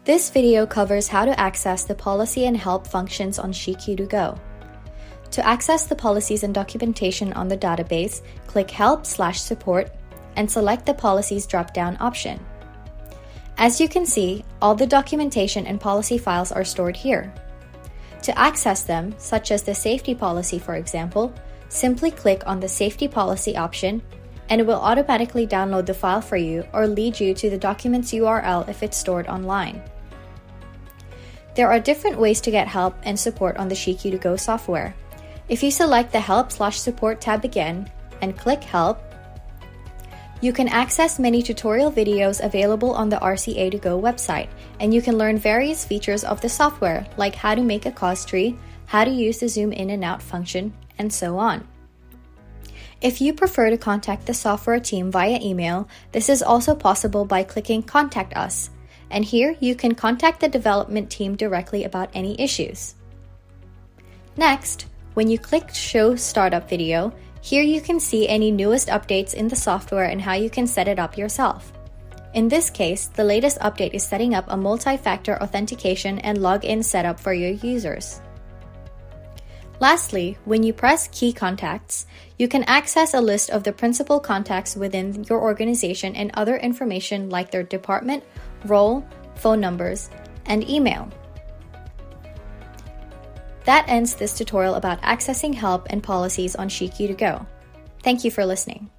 This video covers how to access the policy and help functions on RCA2GO. To access the policies and documentation on the database, click Help/Support and select the Policies drop-down option. As you can see, all the documentation and policy files are stored here. To access them, such as the safety policy for example, simply click on the Safety Policy option and it will automatically download the file for you or lead you to the document's URL if it's stored online. There are different ways to get help and support on the RCA2GO software. If you select the Help/Support tab again and click Help, you can access many tutorial videos available on the RCA2GO website, and you can learn various features of the software like how to make a cause tree, how to use the zoom in and out function, and so on. If you prefer to contact the software team via email, this is also possible by clicking Contact Us, and here you can contact the development team directly about any issues. Next, when you click Show Startup Video, here you can see any newest updates in the software and how you can set it up yourself. In this case, the latest update is setting up a multi-factor authentication and login setup for your users. Lastly, when you press Key Contacts, you can access a list of the principal contacts within your organization and other information like their department, role, phone numbers, and email. That ends this tutorial about accessing help and policies on RCA2GO. Thank you for listening.